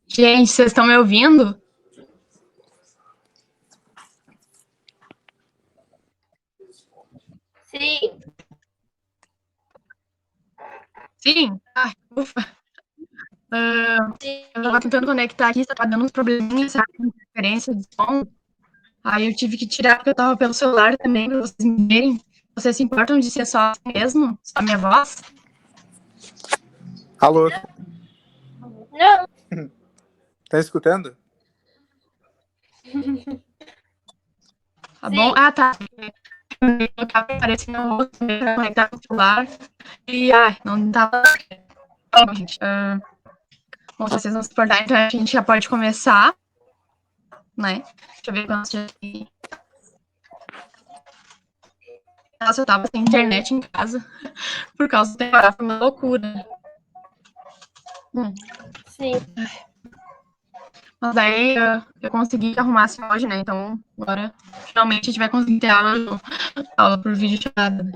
Gente, vocês estão me ouvindo? Sim. Sim? Ai, ufa. Eu tava tentando conectar aqui, tá dando uns probleminhas, sabe? Interferência de som. Aí eu tive que tirar porque eu tava pelo celular também, pra vocês me verem. Vocês se importam de ser só assim mesmo? Só a minha voz? Alô? Não. Tá escutando? Tá bom? Ah, tá. Eu tava aparecendo meu rosto pra conectar com o celular. E, ai, não tava. Bom, gente. Bom, se vocês não se importarem, então a gente já pode começar, né? Deixa eu ver quantos já tem. Nossa, eu tava sem internet em casa por causa do temporal, foi uma loucura. Sim. Mas daí eu consegui arrumar assim hoje, né? Então agora finalmente a gente vai conseguir ter aula por vídeo chamada. Né?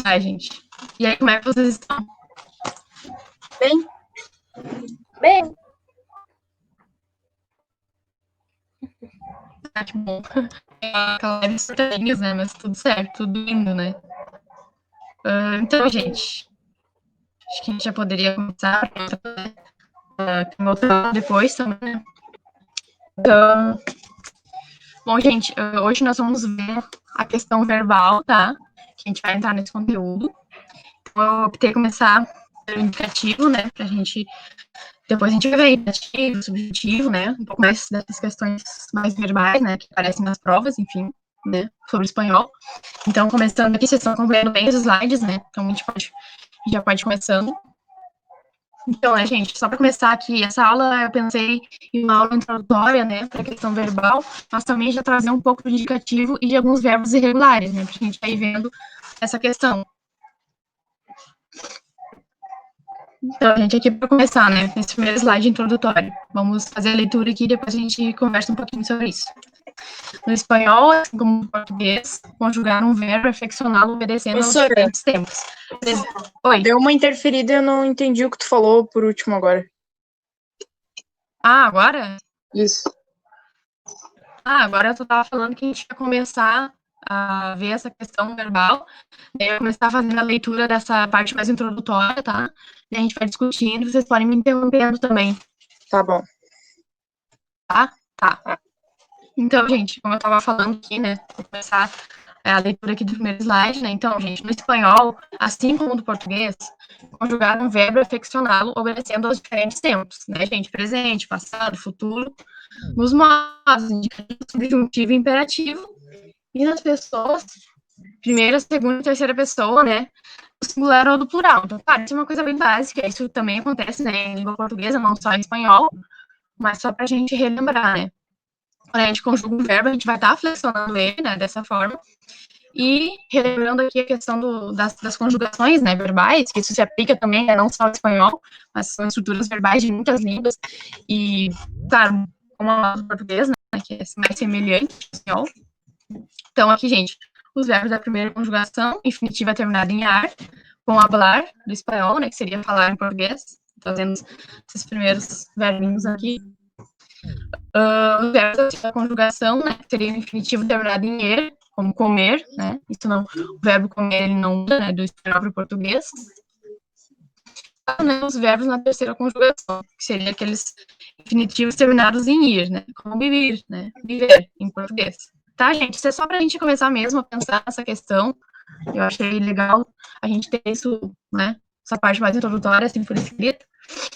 Ai, gente. E aí, como é que vocês estão? Bem? Bem. Ah, que bom. Aquela leve surtadinhas, né? Mas tudo certo, tudo indo, né? Então, gente, acho que a gente já poderia começar. Tem outra aula depois também, né? Então, bom, gente, hoje nós vamos ver a questão verbal, tá? Que a gente vai entrar nesse conteúdo. Então, eu optei começar pelo indicativo, né? Pra gente. Depois a gente vai ver indicativo, subjuntivo, né? Um pouco mais dessas questões mais verbais, né? Que aparecem nas provas, enfim, né? Sobre espanhol. Então, começando aqui, vocês estão acompanhando bem os slides, né? Então, a gente já pode ir começando. Então, né, gente, só para começar aqui, essa aula eu pensei em uma aula introdutória, né, para a questão verbal, mas também já trazer um pouco de indicativo e de alguns verbos irregulares, né, para a gente ir vendo essa questão. Então, gente, aqui para começar, né, nesse primeiro slide introdutório, vamos fazer a leitura aqui e depois a gente conversa um pouquinho sobre isso. No espanhol, assim como no português, conjugar um verbo é flexioná-lo obedecendo aos diferentes tempos. Oi. Deu uma interferida e eu não entendi o que tu falou por último agora. Ah, agora? Isso. Ah, agora tu tava falando que a gente ia começar a ver essa questão verbal, daí eu ia começar fazendo a leitura dessa parte mais introdutória, tá? E a gente vai discutindo, vocês podem me interrompendo também. Tá bom. Tá? Tá. Então, gente, como eu tava falando aqui, né, vou começar a leitura aqui do primeiro slide, né? Então, gente, no espanhol, assim como no português, conjugar um verbo é flexioná-lo obedecendo aos diferentes tempos, né, gente? Presente, passado, futuro, nos modos indicativo, subjuntivo e imperativo, e nas pessoas, primeira, segunda e terceira pessoa, né? Do singular ou do plural. Então, claro, isso é uma coisa bem básica, isso também acontece, né, em língua portuguesa, não só em espanhol, mas só pra gente relembrar, né? Quando a gente conjuga um verbo, a gente vai estar flexionando ele, né, dessa forma. E relembrando aqui a questão das conjugações, né, verbais, que isso se aplica também, né, não só ao espanhol, mas são estruturas verbais de muitas línguas. E, claro, como a do português, né, que é mais semelhante ao espanhol. Então, aqui, gente, os verbos da primeira conjugação, infinitiva terminada em ar, com hablar, do espanhol, né, que seria falar em português, fazendo esses primeiros verbinhos aqui. Os verbos da conjugação, né, seria o infinitivo terminado em er, como comer, né, isso não, o verbo comer, ele não muda, né, do espanhol para o português. Né, os verbos na terceira conjugação, que seria aqueles infinitivos terminados em ir, né, como viver, né, viver, em português. Tá, gente, isso é só para a gente começar mesmo a pensar nessa questão. Eu achei legal a gente ter isso, né, essa parte mais introdutória, assim, por escrito.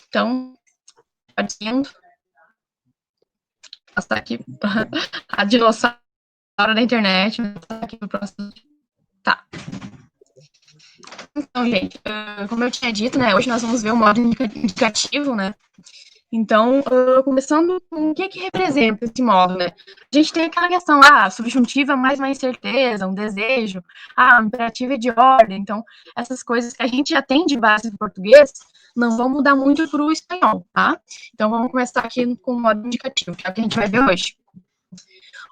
Então, partindo. Passar aqui a dinossauro da internet, passar aqui pro próximo. Tá. Então, gente, como eu tinha dito, né, hoje nós vamos ver o modo indicativo, né, então, começando com o que representa esse modo, né, a gente tem aquela questão, subjuntiva mais uma incerteza, um desejo, um imperativo é de ordem, então, essas coisas que a gente já tem de base do português, não vão mudar muito para o espanhol, tá? Então, vamos começar aqui com o modo indicativo, que é o que a gente vai ver hoje.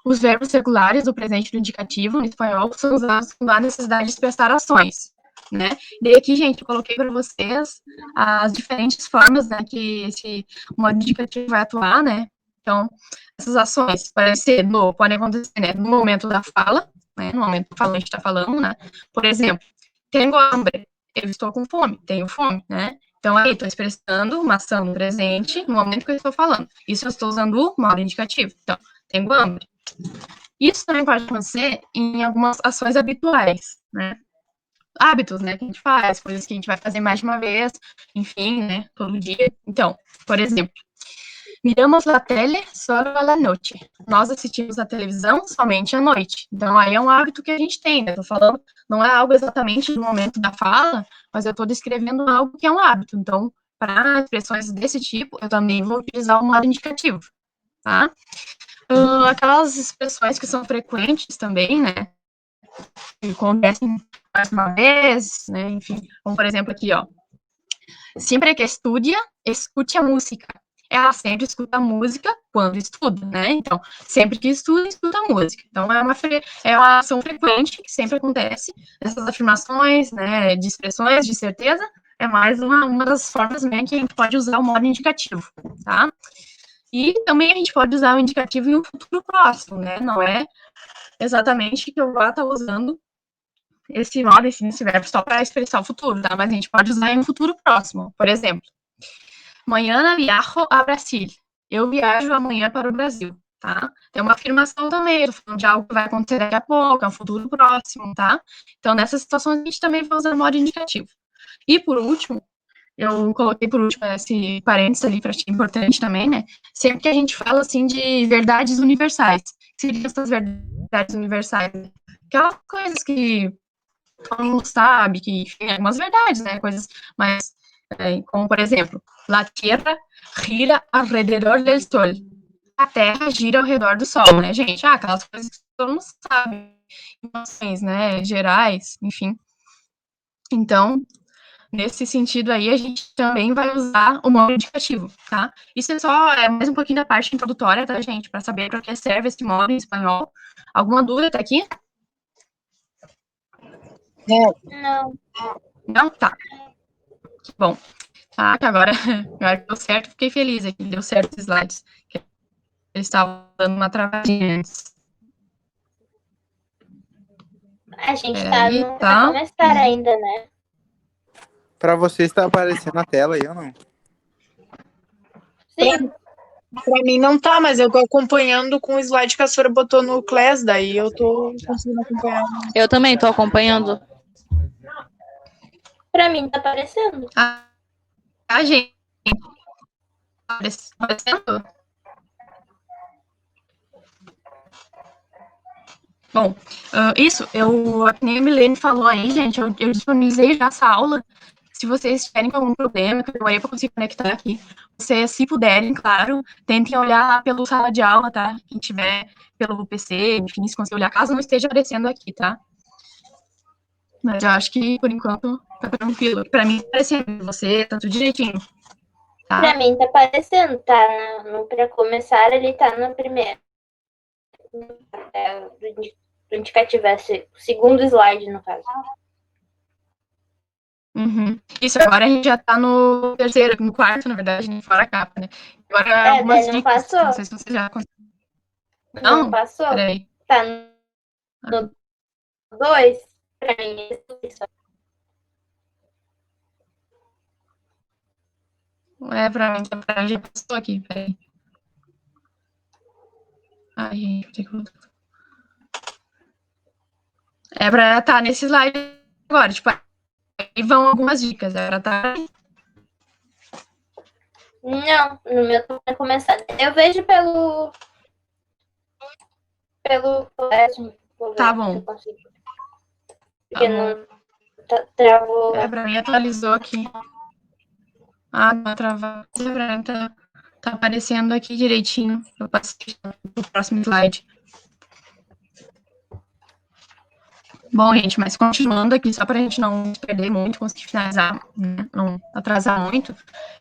os verbos regulares do presente do indicativo no espanhol são usados quando há necessidade de expressar ações, né? E aqui, gente, eu coloquei para vocês as diferentes formas, né, que esse modo indicativo vai atuar, né? Então, essas ações podem acontecer, né, no momento da fala, né, no momento que o falante está falando, né? Por exemplo, tenho hambre, eu estou com fome, tenho fome, né? Então, aí, estou expressando uma ação no presente no momento que eu estou falando. Isso eu estou usando o modo indicativo. Então, tenho hambre. Isso também pode acontecer em algumas ações habituais, né? Hábitos, né, que a gente faz, coisas que a gente vai fazer mais de uma vez, enfim, né, todo dia. Então, por exemplo, miramos la tele solo a la noche. Nós assistimos a televisão somente à noite. Então, aí é um hábito que a gente tem, né? Tô falando, não é algo exatamente no momento da fala, mas eu tô descrevendo algo que é um hábito. Então, para expressões desse tipo, eu também vou utilizar o modo indicativo, tá? Aquelas expressões que são frequentes também, né? Que acontecem mais uma vez, né? Enfim, como por exemplo aqui, ó. Sempre que estudia, escute a música. Ela sempre escuta a música quando estuda, né? Então, sempre que estuda, escuta a música. Então, é uma ação frequente que sempre acontece. Essas afirmações, né, de expressões de certeza, é mais uma das formas, né, que a gente pode usar o modo indicativo, tá? E também a gente pode usar o indicativo em um futuro próximo, né? Não é exatamente que eu vá estar usando esse modo, esse verbo só para expressar o futuro, tá? Mas a gente pode usar em um futuro próximo. Por exemplo, amanhã viajo a Brasil. Eu viajo amanhã para o Brasil, tá? É uma afirmação também, tô falando de algo que vai acontecer daqui a pouco, é um futuro próximo, tá? Então, nessas situações, a gente também vai usar o modo indicativo. E, por último, eu coloquei por último esse parênteses ali para achei importante também, né? Sempre que a gente fala, assim, de verdades universais, que seriam essas verdades universais? Aquelas coisas que todo mundo sabe, que, enfim, algumas verdades, né? Coisas mais, como, por exemplo, la tierra gira alrededor del sol. A Terra gira ao redor do Sol, né, gente? Aquelas coisas que todo mundo sabe. Informações, né, gerais, enfim. Então, nesse sentido aí, a gente também vai usar o modo indicativo, tá? Isso é mais um pouquinho da parte introdutória, tá, gente? Para saber para que serve esse modo em espanhol. Alguma dúvida até aqui? Não. Não? Tá. Que bom. Tá, que agora deu certo, fiquei feliz aqui, deu certo os slides. Eles estavam dando uma travadinha antes. A gente Peraí, tá tá? pra começar ainda, né? Pra você está aparecendo na tela aí ou não? Sim. Pra mim não tá, mas eu tô acompanhando com o slide que a senhora botou no Class, daí eu tô conseguindo acompanhar. Eu também tô acompanhando. Pra mim tá aparecendo. A gente. Tá aparecendo? Bom, isso, que nem a Milene falou aí, gente, eu disponibilizei já essa aula. Se vocês tiverem algum problema, que eu demorei para conseguir conectar aqui, vocês, se puderem, claro, tentem olhar lá pelo sala de aula, tá? Quem tiver pelo PC, enfim, se conseguir olhar, caso não esteja aparecendo aqui, tá? Mas eu acho que, por enquanto, tá tranquilo. Para mim, tá aparecendo, você, tá tudo direitinho. Tá? Pra mim tá aparecendo, tá? Pra começar, ele tá no primeiro. Do indicativo, é o segundo slide, no caso. Uhum. Isso, agora a gente já tá no terceiro, no quarto, na verdade, fora a capa, né? Agora, algumas não dicas, passou. não sei se você já conseguiu. Não passou? Peraí. Tá no 2, pra mim, isso. Pra mim já passou aqui, peraí. Ai, gente, tem que... pra estar nesse slide agora, tipo, aí vão algumas dicas, pra estar... Não, no meu tá começando. Eu vejo pelo colégio. Tá bom. Porque não travou. Pra mim atualizou aqui. Não travado. Pra mim tá aparecendo aqui direitinho. Eu passei pro próximo slide. Bom, gente, mas continuando aqui, só para a gente não perder muito, conseguir finalizar, né, não atrasar muito,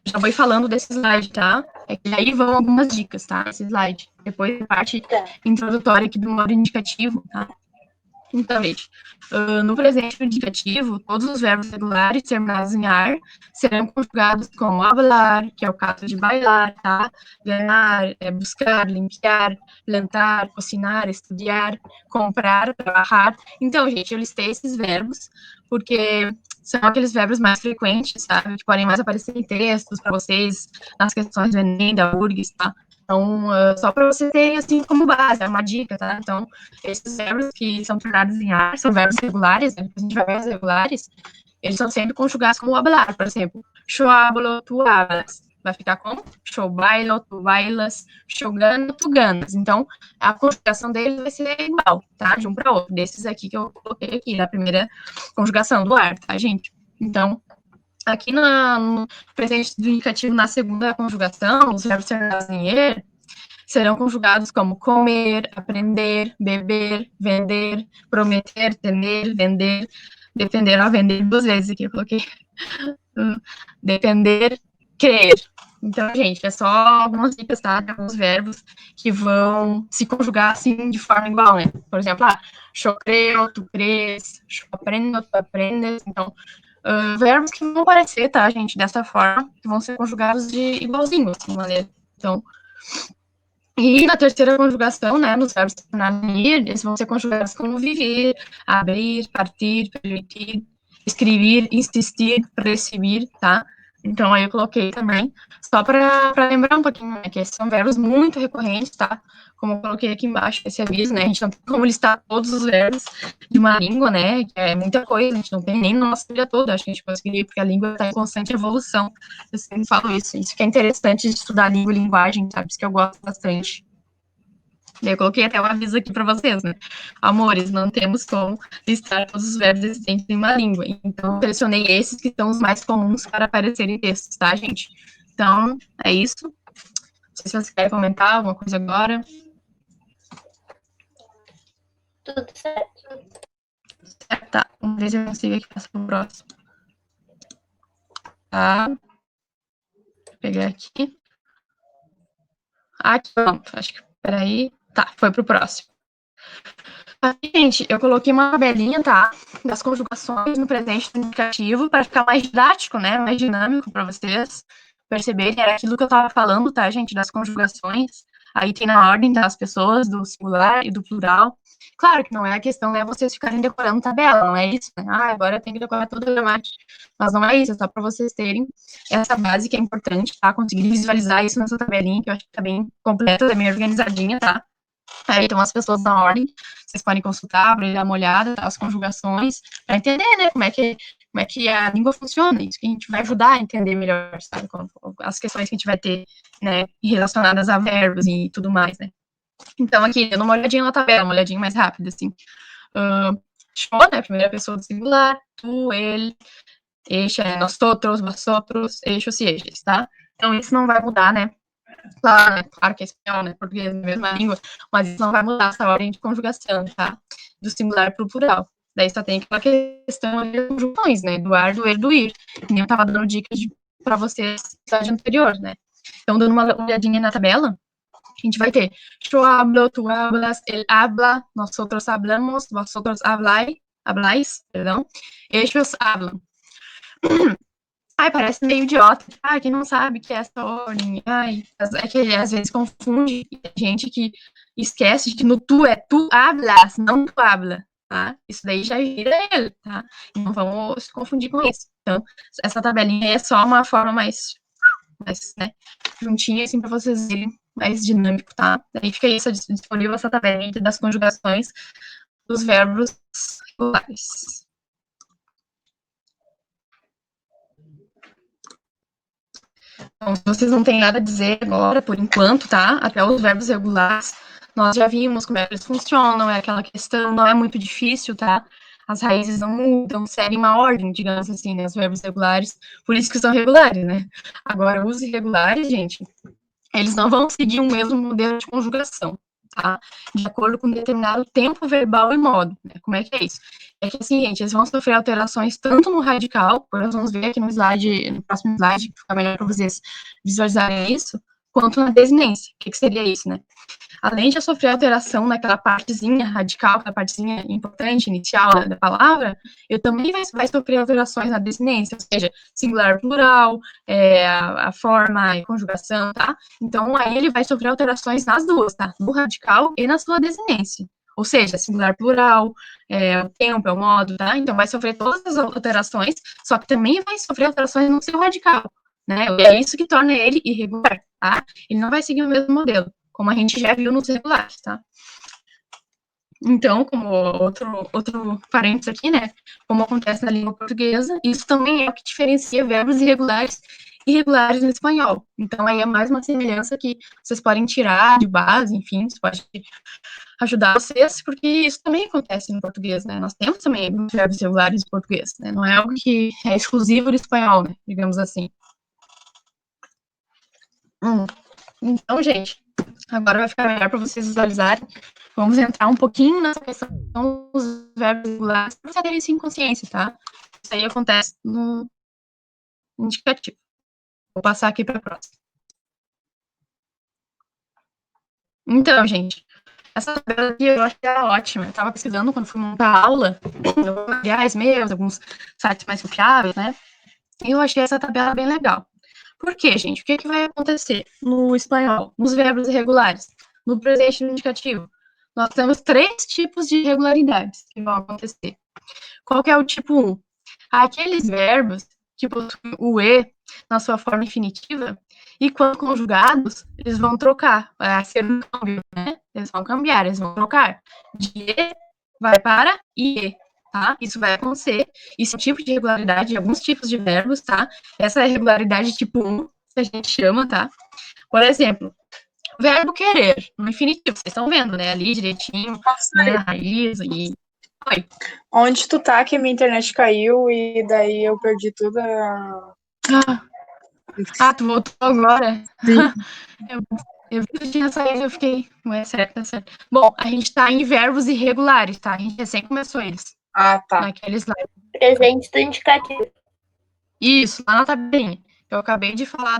já vou ir falando desse slide, tá? É que aí vão algumas dicas, tá? Esse slide. Depois a parte Tá. introdutória aqui do modo indicativo, tá? Então, gente, no presente indicativo, todos os verbos regulares terminados em ar serão conjugados como hablar, que é o caso de bailar, tá? Ganhar, buscar, limpiar, plantar, cocinar, estudar, comprar, trabalhar. Então, gente, eu listei esses verbos porque são aqueles verbos mais frequentes, sabe? Que podem mais aparecer em textos para vocês, nas questões do Enem, da URGS, tá? Então, só para você ter, assim, como base, é uma dica, tá? Então, esses verbos que são tornados em ar são verbos regulares, né? A gente vai ver os regulares, eles são sempre conjugados como hablar, por exemplo. Yo hablo, tu hablas. Vai ficar como? Yo bailo, tu bailas. Yo gano, tu ganas. Então, a conjugação deles vai ser igual, tá? De um para outro. Desses aqui que eu coloquei aqui, na primeira conjugação do ar, tá, gente? Então, aqui no presente do indicativo, na segunda conjugação, os verbos terminados em er serão conjugados como comer, aprender, beber, vender, prometer, temer, vender, depender, vender 2 vezes aqui, eu coloquei, depender, crer. Então, gente, é só algumas dicas, tá, de alguns verbos que vão se conjugar, assim, de forma igual, né? Por exemplo, yo creo, tu crees, yo aprendo, tu aprendes. Então, verbos que vão aparecer, tá, gente, dessa forma, que vão ser conjugados de igualzinho, assim, maneira. Então, e na terceira conjugação, né, nos verbos terminados em ir, eles vão ser conjugados como viver, abrir, partir, permitir, escrever, insistir, receber, tá? Então, aí eu coloquei também, só para lembrar um pouquinho, né, que esses são verbos muito recorrentes, tá? Como eu coloquei aqui embaixo, esse aviso, né, a gente não tem como listar todos os verbos de uma língua, né, que é muita coisa, a gente não tem nem na nossa vida toda, acho que a gente conseguiria, porque a língua está em constante evolução, eu sempre falo isso que é interessante de estudar língua e linguagem, sabe, isso que eu gosto bastante. Eu coloquei até um aviso aqui para vocês, né? Amores, não temos como listar todos os verbos existentes em uma língua. Então, eu selecionei esses que são os mais comuns para aparecer em textos, tá, gente? Então, é isso. Não sei se vocês querem comentar alguma coisa agora. Tudo certo. Tá, vamos ver se eu consigo aqui passar para o próximo. Tá. Vou pegar aqui. Aqui, pronto. Acho que, peraí. Tá, foi pro próximo. Aqui, gente, eu coloquei uma tabelinha, tá? Das conjugações no presente do indicativo para ficar mais didático, né? Mais dinâmico para vocês perceberem. Era aquilo que eu tava falando, tá, gente? Das conjugações. Aí tem na ordem das pessoas, do singular e do plural. Claro que não é a questão, né? Vocês ficarem decorando tabela, não é isso, né? Agora eu tenho que decorar toda a gramática. Mas não é isso, é só para vocês terem essa base que é importante, tá? Conseguir visualizar isso nessa tabelinha, que eu acho que tá bem completa, tá bem organizadinha, tá? Aí estão as pessoas na ordem, vocês podem consultar, para dar uma olhada, tá, as conjugações, para entender, né, como é que a língua funciona, isso que a gente vai ajudar a entender melhor, sabe, as questões que a gente vai ter, né, relacionadas a verbos e tudo mais, né. Então, aqui, dando uma olhadinha na tabela, uma olhadinha mais rápida, assim. Yo, né, primeira pessoa do singular, tu, ele, nosotros, vosotros, ellos e ellas, tá? Então, isso não vai mudar, né. Claro, né? Claro que é espanhol, né? Português é a mesma língua, mas isso não vai mudar essa ordem de conjugação, tá? Do singular para o plural. Daí só tem aquela questão de conjunções, né? Do ar, do er, do ir. Que nem eu tava dando dicas para vocês no slide anterior, né? Então, dando uma olhadinha na tabela, a gente vai ter yo hablo, tu hablas, él habla, nosotros hablamos, vosotros hablais, perdão, ellos hablan. Ai, parece meio idiota. Quem não sabe que é essa ordem. Ai, é que às vezes confunde gente que esquece de que no tu é tu hablas, não tu habla, tá? Isso daí já vira ele, tá? Não vamos se confundir com isso. Então, essa tabelinha é só uma forma mais né, juntinha, assim, para vocês verem, mais dinâmico, tá? Daí fica isso disponível, essa tabelinha das conjugações dos verbos regulares. Então, se vocês não têm nada a dizer agora, por enquanto, tá? Até os verbos regulares, nós já vimos como é que eles funcionam, é aquela questão, não é muito difícil, tá? As raízes não mudam, seguem uma ordem, digamos assim, né? Os verbos regulares, por isso que são regulares, né? Agora, os irregulares, gente, eles não vão seguir o mesmo modelo de conjugação, tá? De acordo com determinado tempo verbal e modo, né? Como é que é isso? É que assim, gente, eles vão sofrer alterações tanto no radical, nós vamos ver aqui no slide, no próximo slide, que fica melhor para vocês visualizarem isso, quanto na desinência. O que seria isso, né? Além de eu sofrer alteração naquela partezinha radical, aquela partezinha importante, inicial da palavra, eu também vai sofrer alterações na desinência, ou seja, singular, plural, a forma e conjugação, tá? Então, aí ele vai sofrer alterações nas duas, tá? No radical e na sua desinência. Ou seja, singular, plural, o tempo, o modo, tá? Então, vai sofrer todas as alterações, só que também vai sofrer alterações no seu radical, né? É isso que torna ele irregular, tá? Ele não vai seguir o mesmo modelo, como a gente já viu nos regulares, tá? Então, como outro parênteses aqui, né? Como acontece na língua portuguesa, isso também é o que diferencia verbos irregulares e regulares no espanhol. Então, aí é mais uma semelhança que vocês podem tirar de base, enfim, isso pode ajudar vocês, porque isso também acontece no português, né? Nós temos também verbos irregulares em português, né? Não é algo que é exclusivo do espanhol, né? Digamos assim. Então, gente, agora vai ficar melhor para vocês visualizarem. Vamos entrar um pouquinho nessa questão dos verbos regulares, para vocês terem isso em consciência, tá? Isso aí acontece no indicativo. Vou passar aqui para a próxima. Então, gente, essa tabela aqui eu acho que era ótima. Eu estava pesquisando quando fui montar a aula, aliás, meus, alguns sites mais confiáveis, né? E eu achei essa tabela bem legal. Por quê, gente? O que vai acontecer no espanhol, nos verbos irregulares, no presente e no indicativo? Nós temos 3 tipos de irregularidades que vão acontecer. Qual que é o tipo 1? Aqueles verbos que possuem o E na sua forma infinitiva, e quando conjugados, eles vão trocar, vai ser um câmbio, né? Eles vão cambiar, eles vão trocar. De E vai para IE, tá? Isso vai acontecer. Isso é um tipo de irregularidade, alguns tipos de verbos, tá? Essa é a irregularidade tipo 1, que a gente chama, tá? Por exemplo, verbo querer, no infinitivo, vocês estão vendo, né? Ali direitinho, né? A raiz e... Oi. Onde tu tá que minha internet caiu e daí eu perdi toda... Tu voltou agora? Sim. Eu vi que tinha saído, eu fiquei... Ué, certo, tá certo. Bom, a gente tá em verbos irregulares, tá? A gente recém começou eles. Ah, tá. Naqueles lá. Presente do indicativo. Isso, lá na tabelinha. Eu acabei de falar,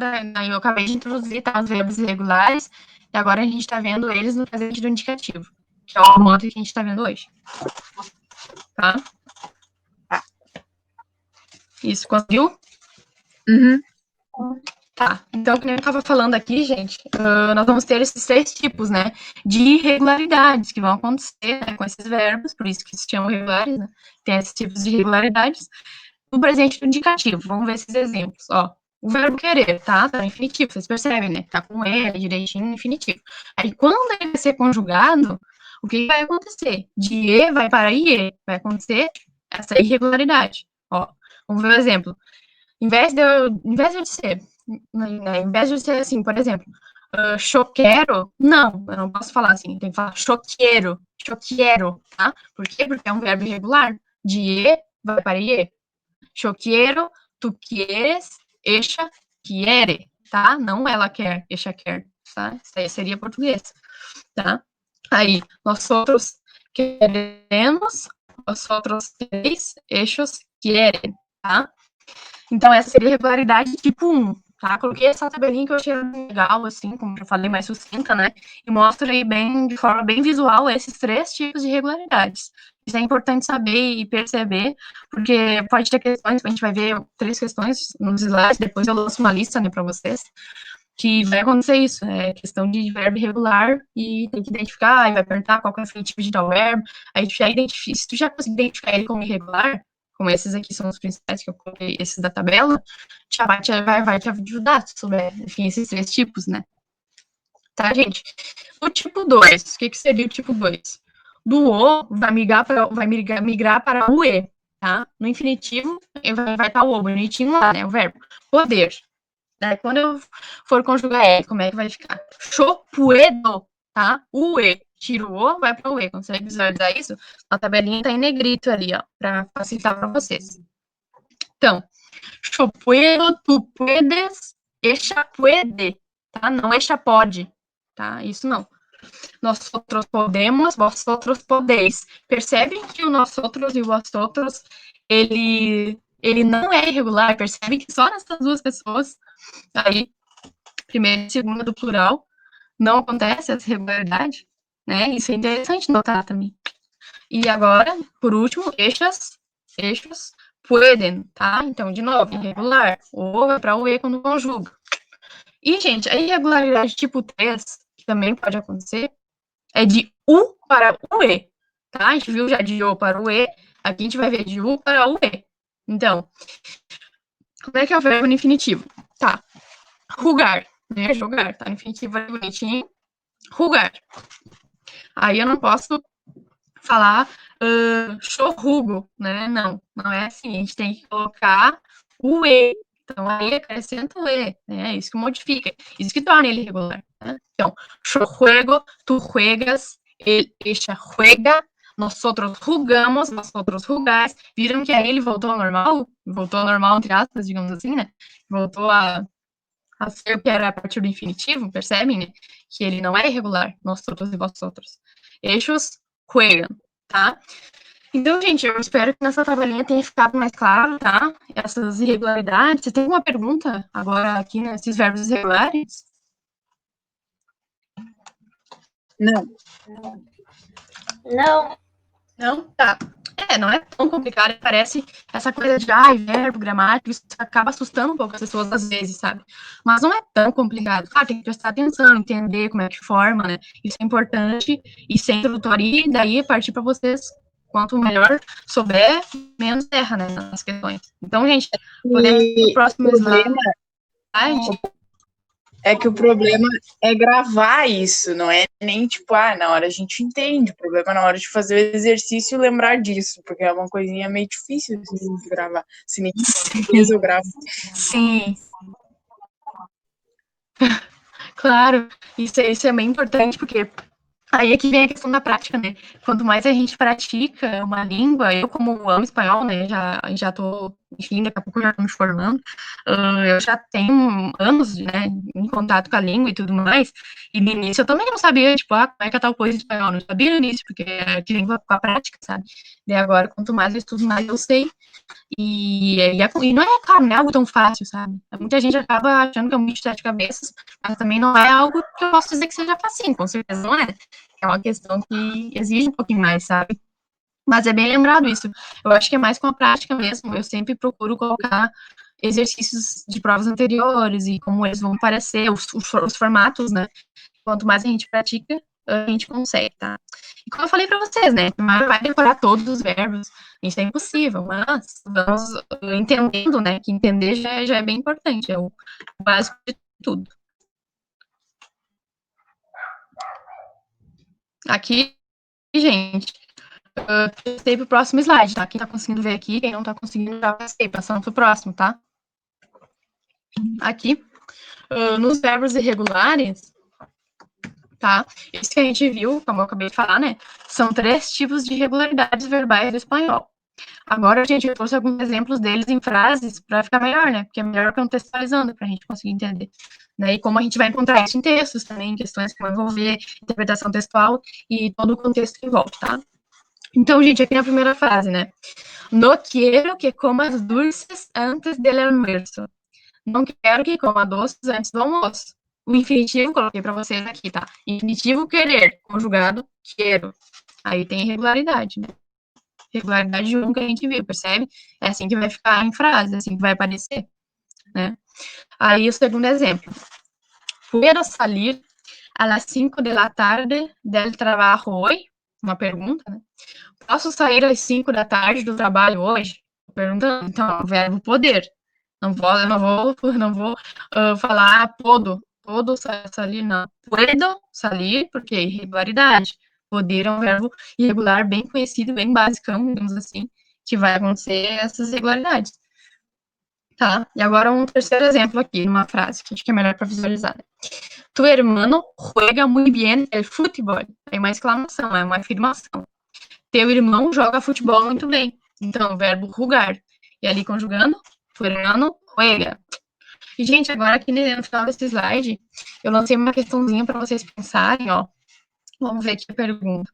eu acabei de introduzir, tá, os verbos irregulares, e agora a gente tá vendo eles no presente do indicativo, que é o modo que a gente tá vendo hoje. Tá? Isso, conseguiu? Uhum. Tá, então, como eu estava falando aqui, gente, nós vamos ter esses 3 tipos, né, de irregularidades que vão acontecer, né, com esses verbos, por isso que se chamam irregulares, né, tem esses tipos de irregularidades. No presente do indicativo, vamos ver esses exemplos, ó. O verbo querer, tá no infinitivo, vocês percebem, né, tá com ele direitinho no infinitivo. Aí, quando ele vai ser conjugado, o que vai acontecer? De E vai para IE, vai acontecer essa irregularidade, ó. Vamos ver o exemplo. Em vez de eu dizer, em vez de ser assim, por exemplo, choquero, não, eu não posso falar assim, tem que falar choqueiro, tá? Por quê? Porque é um verbo irregular. De E vai para IE. Choqueiro, tu quieres, ella quiere, tá? Não ela quer, ella quer, tá? Isso aí seria português, tá? Aí, nós outros queremos, nós outros quereis, ellos quieren, tá? Então, essa seria a regularidade tipo 1, tá? Coloquei essa tabelinha que eu achei legal, assim, como eu falei, mais sucinta, né? E mostra aí bem, de forma bem visual, esses 3 tipos de regularidades. Isso é importante saber e perceber, porque pode ter questões, a gente vai ver 3 questões nos slides, depois eu lanço uma lista, né, para vocês, que vai acontecer isso, é questão de verbo irregular, e tem que identificar, e vai perguntar qual que é o infinitivo de tal verbo, aí tu já identifica, se tu já conseguir identificar ele como irregular, como esses aqui são os principais que eu coloquei, esses da tabela, já vai te ajudar se souber, enfim, esses 3 tipos, né? Tá, gente? O tipo 2, o que seria o tipo 2? Do O vai migrar para o E, tá? No infinitivo, vai estar o O, bonitinho lá, né? O verbo. Poder. Daí, quando eu for conjugar ele, como é que vai ficar? Yo puedo, tá? O E. Tira o O, vai para o E. Consegue visualizar isso? A tabelinha tá em negrito ali, ó, para facilitar para vocês. Então, yo puedo, tu puedes, ella puede, tá? Não ella pode, tá? Isso não. Nós outros podemos, vós outros podeis. Percebem que o nós outros e o vós outros, ele não é irregular. Percebem que só nessas 2 pessoas aí primeira e segunda do plural, não acontece essa irregularidade, né? Isso é interessante notar também. E agora, por último, eixos pueden, tá? Então, de novo, irregular. O vai para o E quando conjuga. E, gente, a irregularidade tipo 3, que também pode acontecer, é de U para o E, tá? A gente viu já de O para o E, aqui a gente vai ver de U para o E. Então, como é que é o verbo no infinitivo? Tá. Rugar, né? Jogar, tá? No infinitivo é bonitinho. Rugar. Aí eu não posso falar chorrugo, né? Não é assim. A gente tem que colocar o E. Então, aí acrescenta o E, né? Isso que modifica. Isso que torna ele irregular. Né? Então, yo juego, tu juegas, ella juega, nosotros jugamos, vosotros jugáis. Viram que aí ele voltou ao normal? Voltou ao normal, entre aspas, digamos assim, né? Voltou a ser o que era a partir do infinitivo, percebem, né? Que ele não é irregular, nosotros e vosotros. Eixos juegan, tá? Então, gente, eu espero que nessa tabelinha tenha ficado mais claro, tá? Essas irregularidades. Você tem alguma pergunta agora aqui nesses verbos irregulares? Não. Não. Não? Tá. Não é tão complicado, parece essa coisa de, verbo, gramática, isso acaba assustando um pouco as pessoas às vezes, sabe? Mas não é tão complicado. Claro, tem que prestar atenção, entender como é que forma, né? Isso é importante, e ser introdutório, e daí partir para vocês. Quanto melhor souber, menos erra, né, nas questões. Então, gente, podemos ir pro próximo slide. É que o problema é gravar isso, não é nem tipo, na hora a gente entende. O problema é na hora de fazer o exercício lembrar disso, porque é uma coisinha meio difícil assim, de gravar. Se nem eu gravo. Sim. Claro, isso é bem importante, porque aí é que vem a questão da prática, né? Quanto mais a gente pratica uma língua, eu como amo espanhol, né, já tô, enfim, daqui a pouco já tô me formando, eu já tenho anos, né, em contato com a língua e tudo mais, e no início eu também não sabia, tipo, como é que é tal coisa em espanhol, não sabia no início, porque que vem com a prática, sabe? E agora, quanto mais eu estudo, mais eu sei. E não é, claro, não é algo tão fácil, sabe? Muita gente acaba achando que é um bicho de sete cabeças, mas também não é algo que eu posso dizer que seja facinho, com certeza não é. É uma questão que exige um pouquinho mais, sabe? Mas é bem lembrado isso. Eu acho que é mais com a prática mesmo. Eu sempre procuro colocar exercícios de provas anteriores e como eles vão parecer, os formatos, né? Quanto mais a gente pratica, a gente consegue, tá? E como eu falei para vocês, né? Não vai decorar todos os verbos, isso é impossível, mas vamos entendendo, né? Que entender já é bem importante, é o básico de tudo. Aqui, gente, passei pro próximo slide, tá? Quem tá conseguindo ver aqui, quem não tá conseguindo, já passei, passando pro próximo, tá? Aqui, nos verbos irregulares, tá? Isso que a gente viu, como eu acabei de falar, né? São 3 tipos de irregularidades verbais do espanhol. Agora, gente, eu trouxe alguns exemplos deles em frases para ficar melhor, né? Porque é melhor contextualizando para a gente conseguir entender. Né? E como a gente vai encontrar isso em textos também, questões que vão envolver interpretação textual e todo o contexto que envolve, tá? Então, gente, aqui na primeira frase, né? No quiero que comas dulces antes del almuerzo. Não quero que coma doces antes do almoço. O infinitivo, coloquei para vocês aqui, tá? Infinitivo querer, conjugado quero. Aí tem irregularidade, né? Regularidade de um que a gente viu, percebe? É assim que vai ficar em frase, é assim que vai aparecer, né? Aí o segundo exemplo. Puedo salir a las 5 de la tarde del trabajo hoy? Uma pergunta, né? Posso sair às 5 da tarde do trabalho hoje? Perguntando. Então, o verbo poder. Não vou falar todo salir, não. Puedo salir, porque é irregularidade. Poder é um verbo irregular bem conhecido, bem basicão, digamos assim, que vai acontecer essas irregularidades. Tá? E agora um terceiro exemplo aqui, numa frase, que acho que é melhor para visualizar. Tu hermano juega muy bien el fútbol. É uma exclamação, é uma afirmação. Teu irmão joga futebol muito bem. Então, o verbo jugar. E ali conjugando, tu hermano juega. E, gente, agora aqui no final desse slide, eu lancei uma questãozinha para vocês pensarem, ó. Vamos ver aqui a pergunta.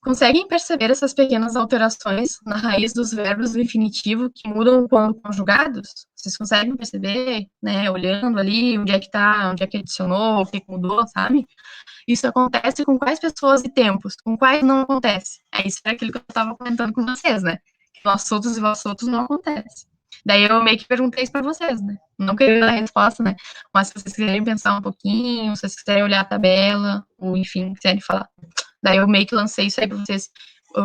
conseguem perceber essas pequenas alterações na raiz dos verbos do infinitivo que mudam quando conjugados? Vocês conseguem perceber, né, olhando ali onde é que tá, onde é que adicionou, o que mudou, sabe? Isso acontece com quais pessoas e tempos, com quais não acontece. É isso é aquilo que eu estava comentando com vocês, né? Que nós outros e vós outros não acontece. Daí eu meio que perguntei isso para vocês, né? Não queria dar a resposta, né? Mas se vocês quiserem pensar um pouquinho, se vocês quiserem olhar a tabela, ou enfim, quiserem falar. Daí eu meio que lancei isso aí para vocês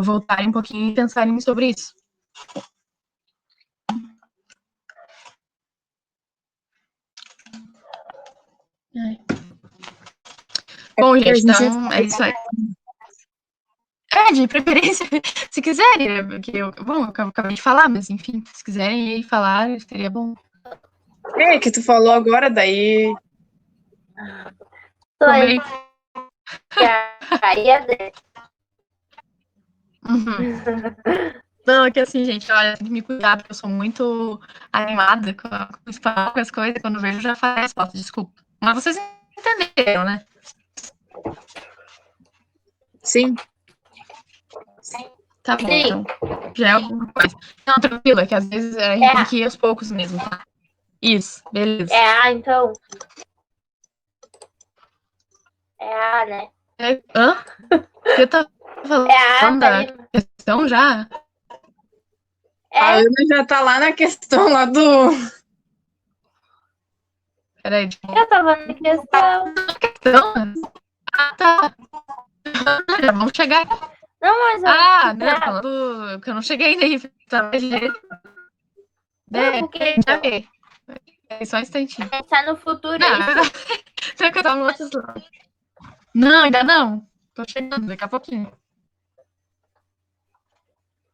voltarem um pouquinho e pensarem sobre isso. Bom, gente, então é isso aí. De preferência, se quiserem, que eu acabei de falar, mas enfim, se quiserem ir falar, seria bom. Que tu falou agora, daí. Aí a Dé. Não, é que assim, gente, olha, tem que me cuidar, porque eu sou muito animada com as coisas, quando vejo já faz resposta, desculpa. Mas vocês entenderam, né? Sim. Tá bom, então. Já é alguma coisa. Não, tranquilo, é que às vezes a gente tem que ir aos poucos mesmo, tá? Isso, beleza. Então. Né? Hã? Você tá falando da questão já? A Ana já tá lá na questão lá do... Peraí. Eu tava na questão. Tá. Já vamos chegar. Não, mas não, falando que eu não cheguei ainda aí. Tá, já vê. É só um instantinho. Pensar no futuro. Não, que eu tava no outro slide. Não, ainda não. Tô chegando, daqui a pouquinho.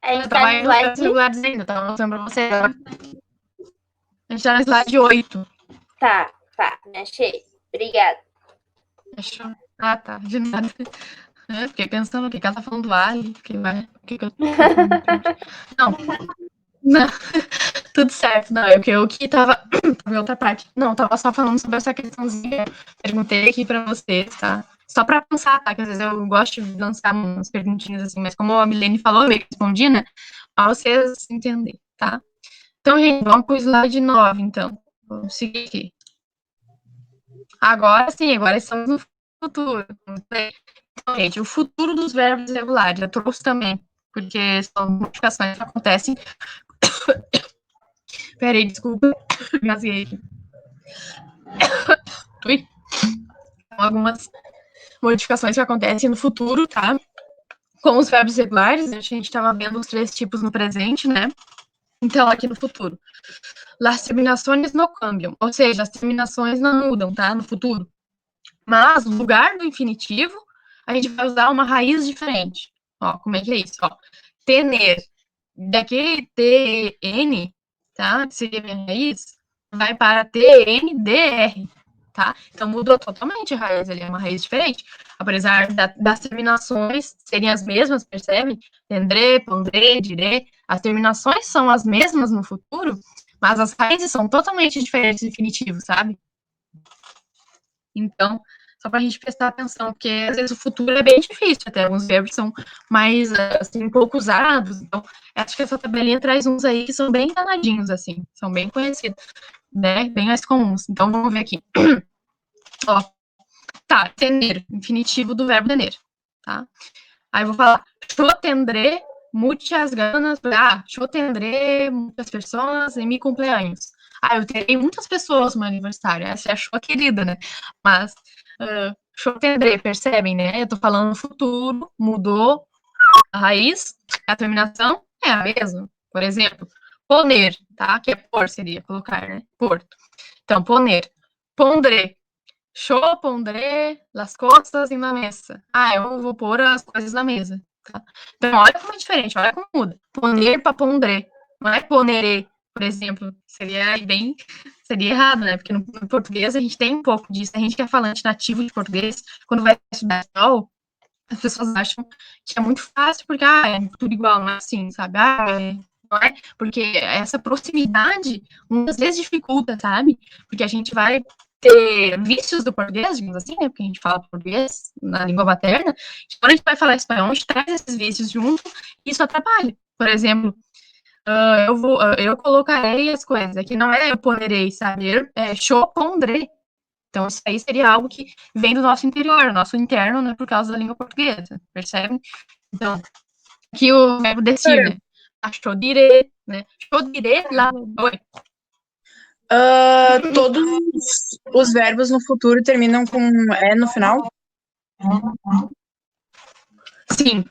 Eu tava indo nos regulares ainda, tava mostrando pra você agora. A gente tá no slide 8. Tá, me achei. Obrigada. Achou? Ah, tá, de nada. Fiquei pensando o que ela tá falando do Ali, que eu tô falando. Não, tudo certo. Não, eu que tava em outra parte. Não, tava só falando sobre essa questãozinha. Perguntei aqui pra vocês, tá? Só pra pensar, tá? Que às vezes eu gosto de lançar umas perguntinhas assim, mas como a Milene falou, eu meio que respondi, né? Pra vocês entenderem, tá? Então, gente, vamos pro slide 9, então. Vamos seguir aqui. Agora sim, agora estamos no futuro. Então, gente, o futuro dos verbos irregulares. Eu trouxe também, porque são modificações que acontecem. Peraí, desculpa. Engasguei aqui. Algumas modificações que acontecem no futuro, tá? Com os verbos regulares, a gente estava vendo os 3 tipos no presente, né? Então, aqui no futuro. As terminações não cambiam, ou seja, as terminações não mudam, tá? No futuro. Mas, no lugar do infinitivo, a gente vai usar uma raiz diferente. Ó, como é que é isso? Ó, tener. Daquele TN, tá? Que seria a minha raiz, vai para TNDR, tá? Então mudou totalmente a raiz, ali é uma raiz diferente. Apesar das terminações serem as mesmas, percebe? Tendré, pondré, diré, as terminações são as mesmas no futuro, mas as raízes são totalmente diferentes do infinitivo, sabe? Então, só para a gente prestar atenção, porque às vezes o futuro é bem difícil, até alguns verbos são mais, assim, pouco usados, então acho que essa tabelinha traz uns aí que são bem danadinhos, assim, são bem conhecidos, né, bem mais comuns. Então, vamos ver aqui. Ó, tá, tener, infinitivo do verbo tener, tá? Aí eu vou falar, yo tendré muchas ganas, yo tendré muitas pessoas em mi cumpleaños. Eu terei muitas pessoas no meu aniversário, essa é a sua querida, né? Mas, yo tendré, percebem, né? Eu tô falando no futuro, mudou a raiz, a terminação é a mesma. Por exemplo, poner, tá? Que é pôr, seria colocar, né? Pôr. Então, poner. Pondré. Yo pondré las cosas en la mesa. Eu vou pôr as coisas na mesa. Tá? Então, olha como é diferente, olha como muda. Poner para pondré. Não é poneré, por exemplo. Seria errado, né? Porque no português a gente tem um pouco disso. A gente que é falante nativo de português, quando vai estudar espanhol, as pessoas acham que é muito fácil, porque é tudo igual, não é assim, sabe? Não é? Porque essa proximidade muitas vezes dificulta, sabe? Porque a gente vai ter vícios do português, digamos assim, né? Porque a gente fala português na língua materna. Quando a gente vai falar espanhol, a gente traz esses vícios junto e isso atrapalha. Por exemplo, eu colocarei as coisas. Aqui não é eu poderei, sabe? É yo pondré. Então, isso aí seria algo que vem do nosso interior, nosso interno, né? Por causa da língua portuguesa, percebe? Então, aqui o verbo decir, né? Yo diré, né? Yo diré lá. Oi. Todos os verbos no futuro terminam com é no final? Sim.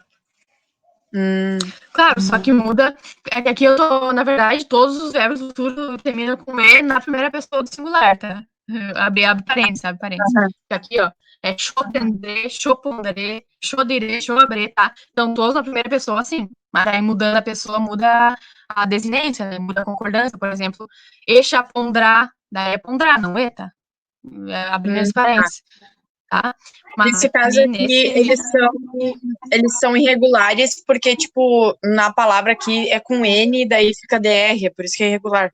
Claro, só que muda. É que aqui eu tô, na verdade, todos os verbos do futuro terminam com E na primeira pessoa do singular, tá? Abre parênteses, abre parênteses. Aham. Aqui, ó, é chopendré, chopondré, chodiré, choabré, tá? Então, todos na primeira pessoa, assim. Mas aí, mudando a pessoa, muda a desinência, né? Muda a concordância. Por exemplo, echapondrá, daí é pondrá, não é, tá? Abrindo as parênteses, tá? Mas Nesse caso aqui, eles são irregulares, porque, tipo, na palavra aqui é com N, daí fica DR, é por isso que é irregular.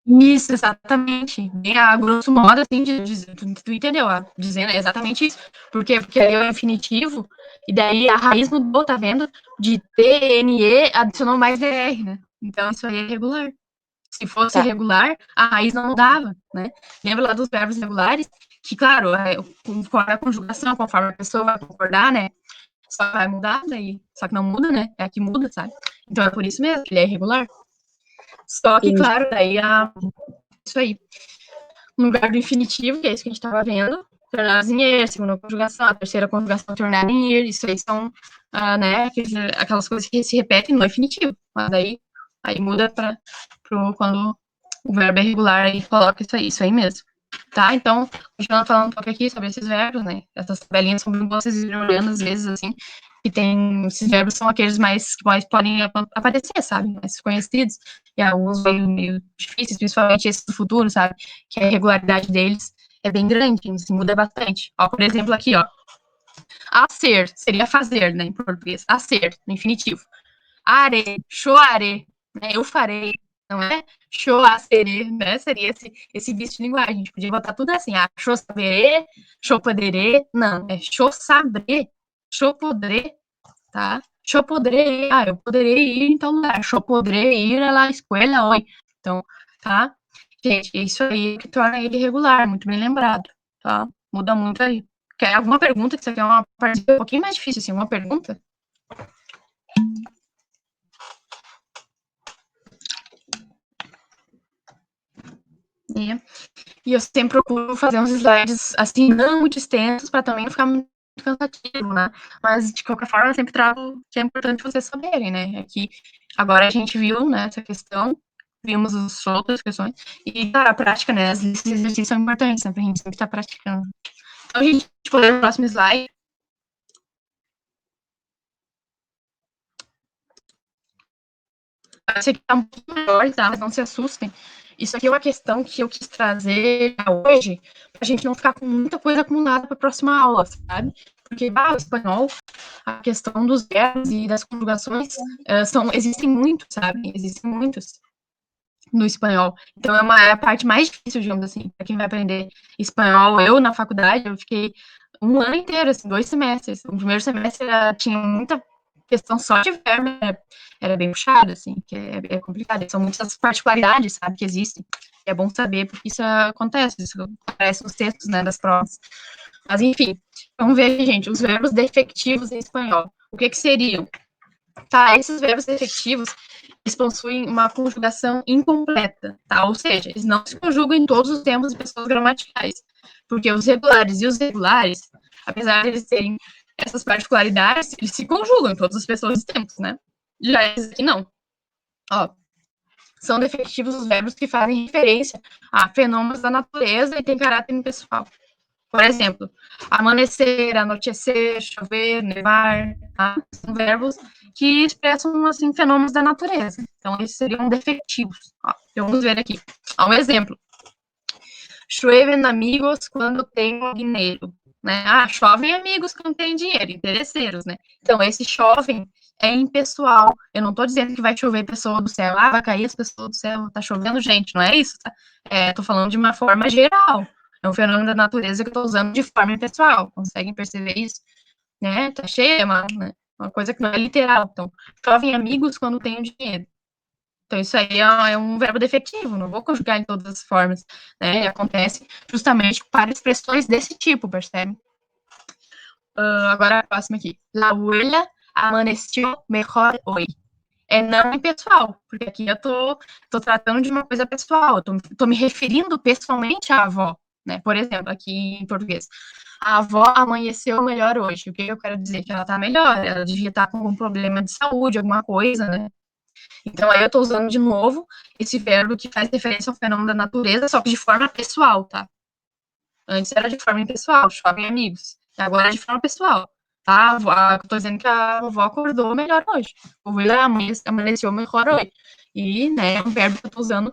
Isso, exatamente. Bem a grosso modo, assim, tu entendeu? Dizendo exatamente isso. Por quê? Porque aí é o infinitivo, e daí a raiz mudou, tá vendo? De TNE adicionou mais DR, né? Então isso aí é regular. Se fosse Tá. regular, a raiz não mudava, né? Lembra lá dos verbos regulares? Que, claro, conforme a conjugação, conforme a pessoa vai concordar, né? Só vai mudar daí. Só que não muda, né? É a que muda, sabe? Então é por isso mesmo que ele é irregular. Só que, Entendi. claro, daí isso aí. No lugar do infinitivo, que é isso que a gente estava vendo, tornados em er, segunda conjugação, a terceira conjugação tornada em er, isso aí são, né, aquelas coisas que se repetem no infinitivo. Mas aí muda para quando o verbo é regular, aí coloca isso aí mesmo. Tá? Então, continuando falando um pouco aqui sobre esses verbos, né? Essas tabelinhas são bem boas vocês irem olhando, às vezes, assim, que tem, esses verbos são aqueles que mais podem aparecer, sabe? Mais conhecidos, e alguns meio difíceis, principalmente esses do futuro, sabe? Que a irregularidade deles é bem grande, assim, muda bastante. Ó, por exemplo, aqui, ó, a ser, seria fazer, né, em português, a ser, no infinitivo. Are, choare, né, eu farei, não é? Choacerê, né? Seria esse vício de linguagem. A gente podia botar tudo assim, cho saberê, cho poderê, não, é cho saberê, cho poderê, tá? Cho poderê, eu poderei ir então lugar, cho poderei ir à escola hoje. Então, tá? Gente, é isso aí que torna ele irregular, muito bem lembrado, tá? Muda muito aí. Quer alguma pergunta? Que isso aqui é uma parte um pouquinho mais difícil, assim, uma pergunta? E eu sempre procuro fazer uns slides, assim, não muito extensos, para também não ficar muito cansativo, né? Mas, de qualquer forma, eu sempre trago que é importante vocês saberem, né? Aqui, agora a gente viu, né, essa questão, vimos as outras questões, e, cara, a prática, né, as listas de exercícios são importantes, né, pra gente sempre estar praticando. Então, a gente pode ver o próximo slide. Esse aqui tá um pouquinho maior, tá? Mas não se assustem. Isso aqui é uma questão que eu quis trazer hoje, pra gente não ficar com muita coisa acumulada para a próxima aula, sabe? Porque o espanhol, a questão dos verbos e das conjugações existem muitos, sabe? Existem muitos no espanhol. Então é a parte mais difícil, digamos assim, para quem vai aprender espanhol. Eu, na faculdade, eu fiquei um ano inteiro, assim, 2 semestres. O primeiro semestre tinha muita questão só de verbo, era bem puxado, assim, que é complicado. São muitas particularidades, sabe, que existem. E é bom saber porque isso acontece, isso aparece nos textos, né, das provas. Mas, enfim, vamos ver, gente, os verbos defectivos em espanhol. O que seriam? Tá, esses verbos defectivos, eles possuem uma conjugação incompleta, tá? Ou seja, eles não se conjugam em todos os tempos e pessoas gramaticais. Porque os regulares e os regulares, apesar de eles terem essas particularidades, eles se conjugam em todas as pessoas e tempos, né? Já esses aqui não. Ó, são defectivos os verbos que fazem referência a fenômenos da natureza e têm caráter impessoal. Por exemplo, amanhecer, anoitecer, chover, nevar, tá? São verbos que expressam, assim, fenômenos da natureza. Então, esses seriam defectivos. Ó, então, vamos ver aqui. Ó, um exemplo. Llueven amigos quando tenho dinheiro. Né? Chovem amigos quando tem dinheiro, interesseiros, né? Então, esse chovem é impessoal. Eu não tô dizendo que vai chover pessoa do céu, vai cair as pessoas do céu, tá chovendo gente, não é isso, tá? Tô falando de uma forma geral. É um fenômeno da natureza que eu tô usando de forma impessoal. Conseguem perceber isso? Né? Tá cheia, né? Uma coisa que não é literal. Então, chovem amigos quando tenho dinheiro. Então, isso aí é um verbo defetivo, não vou conjugar em todas as formas, né? Ele acontece justamente para expressões desse tipo, percebe? Agora a próxima aqui. La abuela amaneció mejor hoy. É não impessoal, porque aqui eu tô tratando de uma coisa pessoal, eu tô me referindo pessoalmente à avó, né? Por exemplo, aqui em português. A avó amanheceu melhor hoje. O que eu quero dizer? Que ela tá melhor, ela devia estar com algum problema de saúde, alguma coisa, né? Então, aí eu tô usando de novo esse verbo que faz referência ao fenômeno da natureza, só que de forma pessoal, tá? Antes era de forma impessoal, chovem amigos. Agora é de forma pessoal. Tá? Eu tô dizendo que a vovó acordou melhor hoje. O Willa amanheceu melhor hoje. E, né, é um verbo que eu tô usando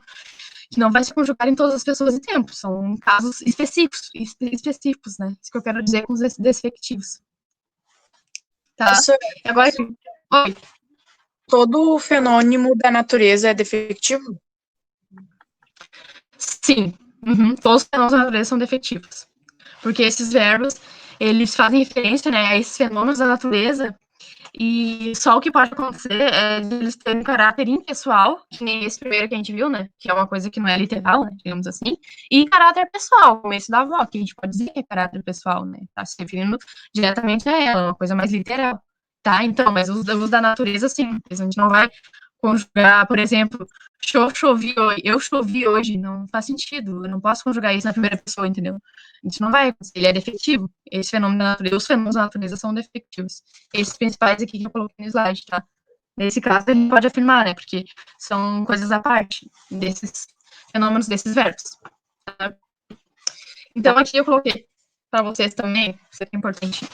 que não vai se conjugar em todas as pessoas em tempo. São casos específicos, né? Isso que eu quero dizer com os desfectivos. Tá? E agora, oi. Todo fenômeno da natureza é defectivo? Sim. Todos os fenômenos da natureza são defectivos. Porque esses verbos, eles fazem referência, né, a esses fenômenos da natureza, e só o que pode acontecer é de eles terem um caráter impessoal, que nem esse primeiro que a gente viu, né, que é uma coisa que não é literal, né, digamos assim, e caráter pessoal, como esse da avó, que a gente pode dizer que é caráter pessoal, né, tá se referindo diretamente a ela, uma coisa mais literal, tá? Então, mas os da natureza, sim, a gente não vai conjugar, por exemplo, eu chovi hoje, não faz sentido, eu não posso conjugar isso na primeira pessoa, entendeu? A gente não vai, ele é defectivo, esse fenômeno da natureza, os fenômenos da natureza são defectivos, esses principais aqui que eu coloquei no slide, tá? Nesse caso, a gente pode afirmar, né, porque são coisas à parte desses fenômenos, desses verbos. Tá? Então, aqui eu coloquei para vocês também, isso aqui é importante,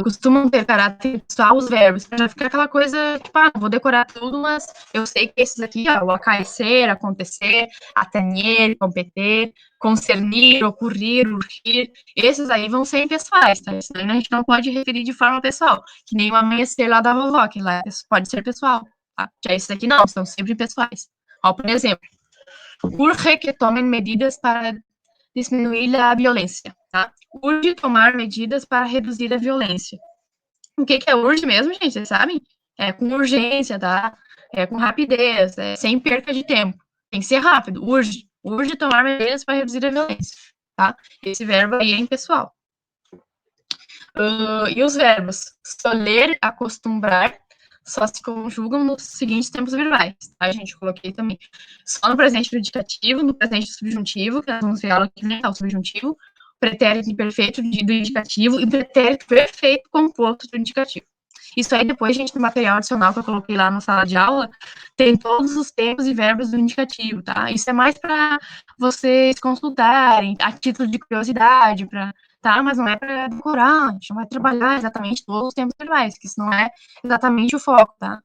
costumam ter caráter pessoal os verbos, para ficar aquela coisa, tipo, não vou decorar tudo, mas eu sei que esses aqui, o acaecer, acontecer, atenher, competir, concernir, ocorrer, urgir, esses aí vão ser impessoais, tá? Isso aí a gente não pode referir de forma pessoal, que nem o amanhecer lá da vovó, que lá pode ser pessoal, tá? Já esses aqui não, são sempre pessoais. Ó, por exemplo, urge que tomem medidas para diminuir a violência, tá? Urge tomar medidas para reduzir a violência. O que é urge mesmo, gente? Vocês sabem? É com urgência, tá? É com rapidez, sem perca de tempo. Tem que ser rápido, urge. Urge tomar medidas para reduzir a violência, tá? Esse verbo aí é impessoal. E os verbos soler, acostumbrar, só se conjugam nos seguintes tempos verbais, tá, gente? Eu coloquei também só no presente do indicativo, no presente do subjuntivo, que nós vamos ver aula que nem tá o subjuntivo, pretérito imperfeito do indicativo e pretérito perfeito composto do indicativo. Isso aí depois, gente, no material adicional que eu coloquei lá na sala de aula, tem todos os tempos e verbos do indicativo, tá? Isso é mais para vocês consultarem, a título de curiosidade, tá? Mas não é para decorar, a gente não vai trabalhar exatamente todos os tempos verbais, que isso não é exatamente o foco, tá?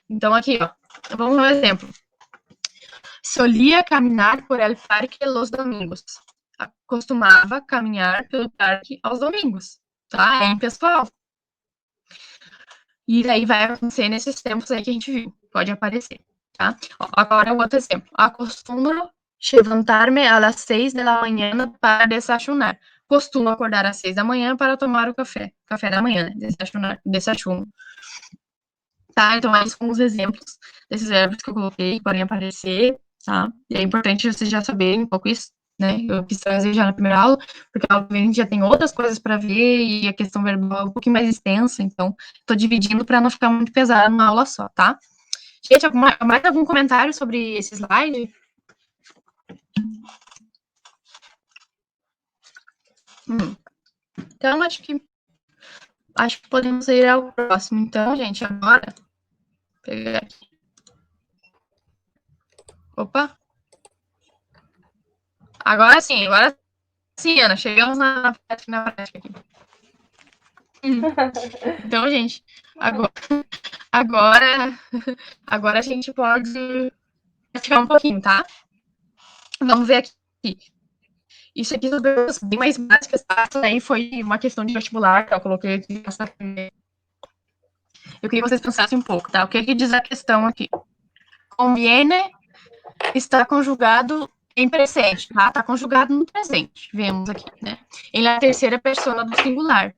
Então, aqui, ó, vamos ver um exemplo. Solia caminhar por el parque los domingos. Costumava caminhar pelo parque aos domingos, tá? É impessoal. E daí vai acontecer nesses tempos aí que a gente viu. Pode aparecer, tá? Ó, agora o outro exemplo. Acostumo levantar-me às 6 da manhã para desayunar. Costumo acordar às 6 da manhã para tomar o café. Café da manhã, né? Desachuno. Tá? Então, esses são os exemplos desses verbos que eu coloquei, que podem aparecer, tá? E é importante vocês já saberem um pouco isso, né? Eu quis trazer já na primeira aula, porque obviamente a gente já tem outras coisas para ver e a questão verbal é um pouquinho mais extensa, então estou dividindo para não ficar muito pesado numa aula só, tá? Gente, mais algum comentário sobre esse slide? Então, acho que podemos ir ao próximo. Então, gente, agora vou pegar aqui. Opa! Agora sim, Ana, chegamos na prática aqui. Então, gente, agora a gente pode praticar um pouquinho, tá? Vamos ver aqui. Isso aqui são perguntas bem mais básicas, tá? Isso aí foi uma questão de vestibular que eu coloquei aqui nessa primeira. eu queria que vocês pensassem um pouco, tá? O que diz a questão aqui? Conviene está conjugado em presente, tá? Está conjugado no presente, vemos aqui, né? Ele é a terceira pessoa do singular.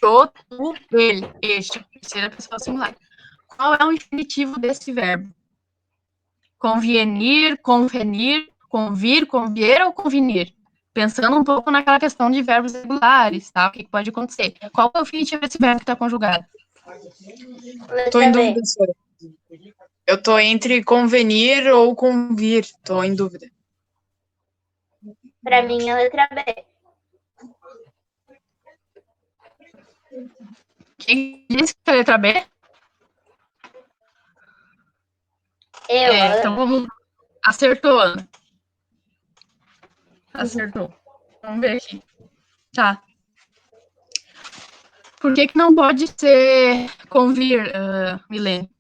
Eu, tu, ele, este, terceira pessoa singular. Qual é o infinitivo desse verbo? Convenir, convenir, convir, convier ou convenir? Pensando um pouco naquela questão de verbos regulares, tá? O que pode acontecer? Qual é o infinitivo desse verbo que está conjugado? Tô em Letra B. dúvida, senhora. Eu tô entre convenir ou convir. Tô em dúvida. Pra mim é letra B. Quem disse que é a letra B? Então vamos. Acertou, Ana. Acertou. Vamos ver aqui. Tá. Por que não pode ser convir, Milene?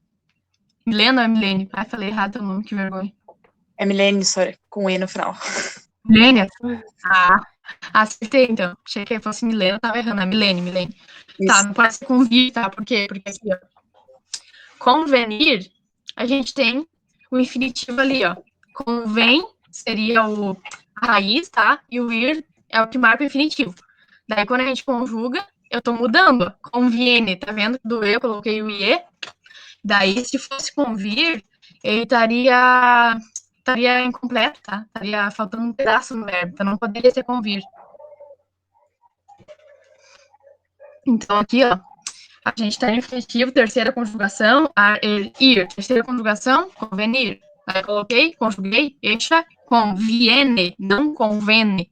Milena ou é Milene? Ai, falei errado o nome, que vergonha. É Milene, senhora, com E no final. Milene? Ah, acertei, então. Achei que fosse Milena, tava errando. É Milene. Tá, Isso. não pode ser convir, tá? Por quê? Porque aqui, ó. Convenir, a gente tem o infinitivo ali, ó. Convém seria a raiz, tá? E o ir é o que marca o infinitivo. Daí, quando a gente conjuga, eu tô mudando. Conviene, tá vendo? Do eu coloquei o ie. Daí, se fosse convir, ele estaria incompleto, tá? Estaria faltando um pedaço no verbo. Então, não poderia ser convir. Então, aqui, ó. A gente tá no infinitivo, terceira conjugação, ir. Terceira conjugação, convenir. Aí eu coloquei, conjuguei, extra, conviene, não convene,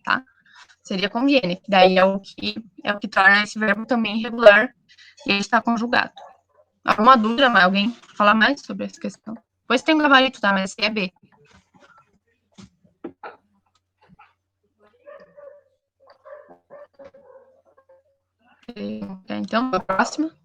tá? Seria conviene. Daí é o que torna esse verbo também irregular e ele está conjugado. Alguma dúvida, alguém falar mais sobre essa questão? Depois tem um gabarito, tá? Mas esse é B. Então, a próxima.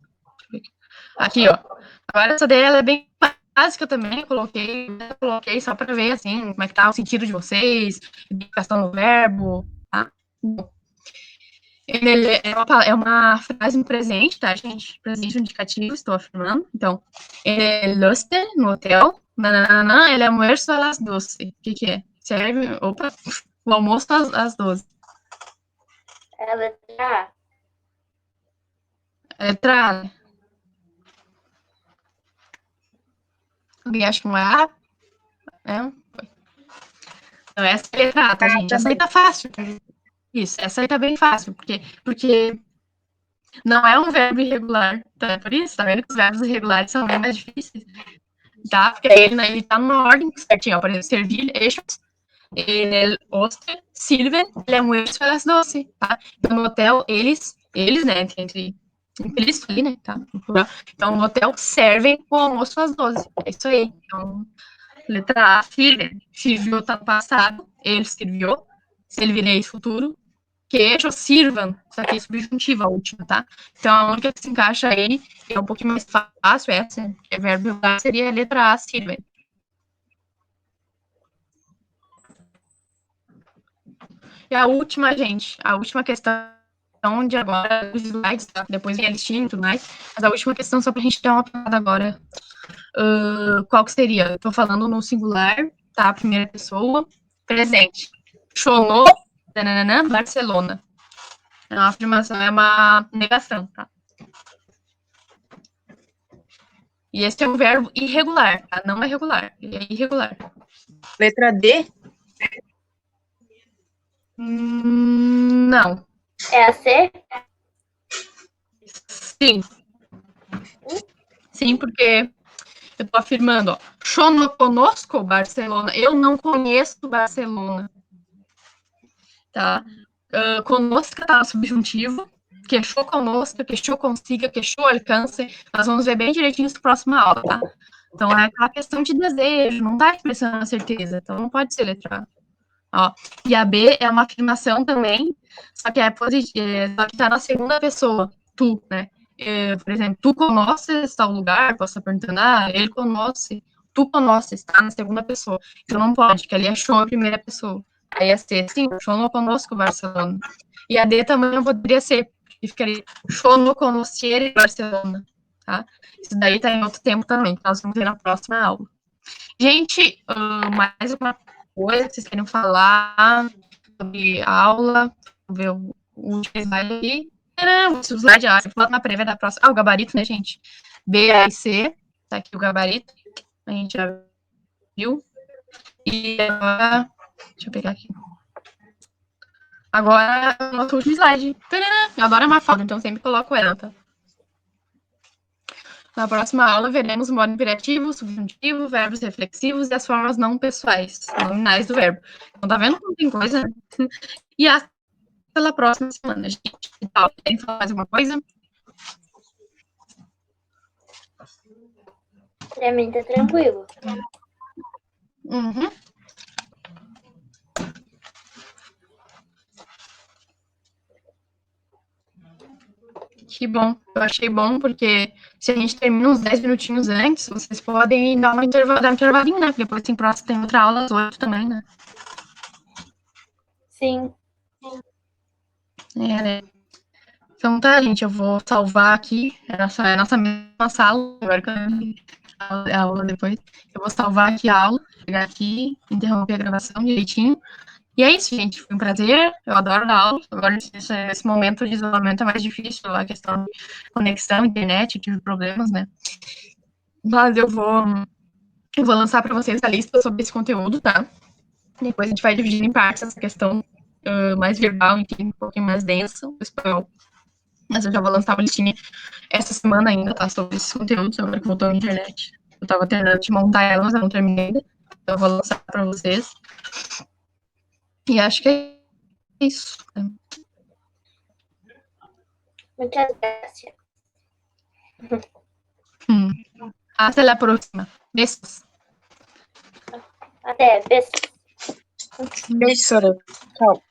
Aqui, ó. Agora essa daí ela é bem básica também. Eu coloquei só para ver, assim, como é que tá o sentido de vocês, indicação do verbo, tá? Ele é uma frase no presente, tá, gente? Presente indicativo, estou afirmando. Então, ele é lustre no hotel. Nananana, ele é almoço às 12. O que é? Serve, o almoço às 12. É a letra A. Letra A. Alguém acha que não é A? Então, essa é a letra A, tá, gente? Essa aí tá fácil. Isso, essa aí tá bem fácil, porque não é um verbo irregular, tá? É por isso, tá vendo que os verbos irregulares são bem mais difíceis, tá? Porque ele tá numa ordem certinha, ó, por exemplo, servir, eixos, ele hostel, sirven, ele é muito pelas doce, tá? Então, no hotel, eles, né, entre implícito ali, né, tá? Então, no hotel, servem o almoço às 12, é isso aí. Então, letra A, sirven, serviu tá no passado, ele serviu, servirei futuro, queijo, sirvam, isso aqui é subjuntiva a última, tá? Então, a única que se encaixa aí, é um pouquinho mais fácil, essa, que é verbo regular, seria a letra A, sirvem. E a última, gente, a última questão de agora, os slides, tá? Depois vem a listinha e tudo mais, mas a última questão, só pra gente dar uma parada agora, qual que seria? Eu tô falando no singular, tá? Primeira pessoa, presente. Chonou, Barcelona. É uma afirmação, é uma negação, tá? E esse é um verbo irregular, tá? Não é regular, ele é irregular. Letra D? Não. É a C? Sim. Sim, porque eu tô afirmando, ó. Yo no conozco Barcelona. Eu não conheço Barcelona. Tá? Conosca tá no subjuntivo. Queixou conosco, queixou consiga, queixou alcance. Nós vamos ver bem direitinho isso na próxima aula, tá? Então, é aquela questão de desejo, não tá expressando a certeza. Então, não pode ser letra A. Ó, e a B é uma afirmação também, só que só que tá na segunda pessoa, tu, né? Por exemplo, tu conheces tal lugar, posso estar perguntando, ele conhece, tu conheces, tá na segunda pessoa. Então, não pode, porque ali é show a primeira pessoa. Aí a C, sim, show no conosco Barcelona. E a D também não poderia ser, porque ficaria show no conosciere Barcelona. tá? Isso daí tá em outro tempo também, que nós vamos ver na próxima aula. Gente, mais uma coisa que vocês querem falar sobre a aula? Vou ver o último slide aqui. Não, o slide, eu vou na prévia da próxima. O gabarito, né, gente? B, A e C. Tá aqui o gabarito. A gente já viu. E agora, deixa eu pegar aqui. Agora, o nosso último slide. Eu adoro a Mafalda, então sempre coloco ela, tá? Na próxima aula, veremos o modo imperativo, subjuntivo, verbos reflexivos e as formas não pessoais, nominais do verbo. Então, tá vendo como tem coisa? E até pela próxima semana, gente. Então, querem falar mais alguma coisa? Pra mim tá tranquilo. Uhum. Que bom. Eu achei bom, porque se a gente termina uns 10 minutinhos antes, vocês podem dar uma intervalinho, né? Porque depois tem outra aula às 8 também, né? Sim. Né? Então tá, gente, eu vou salvar aqui. É a nossa mesma sala, agora que a aula depois. Eu vou salvar aqui a aula, pegar aqui, interromper a gravação direitinho. E é isso, gente. Foi um prazer. Eu adoro dar aula. Agora, nesse momento de isolamento, é mais difícil a questão de conexão, internet, eu tive problemas, né? Mas eu vou lançar para vocês a lista sobre esse conteúdo, tá? Depois a gente vai dividir em partes essa questão mais verbal, enfim, um pouquinho mais densa, o espanhol. Mas eu já vou lançar uma listinha essa semana ainda, tá? Sobre esses conteúdos, agora que voltou à internet. Eu tava terminando de montar ela, mas eu não terminei ainda. Então eu vou lançar para vocês. E acho que é isso. Muchas gracias. Hasta la próxima. Beijos. Até, beijo. Beijo, Sora. Tchau.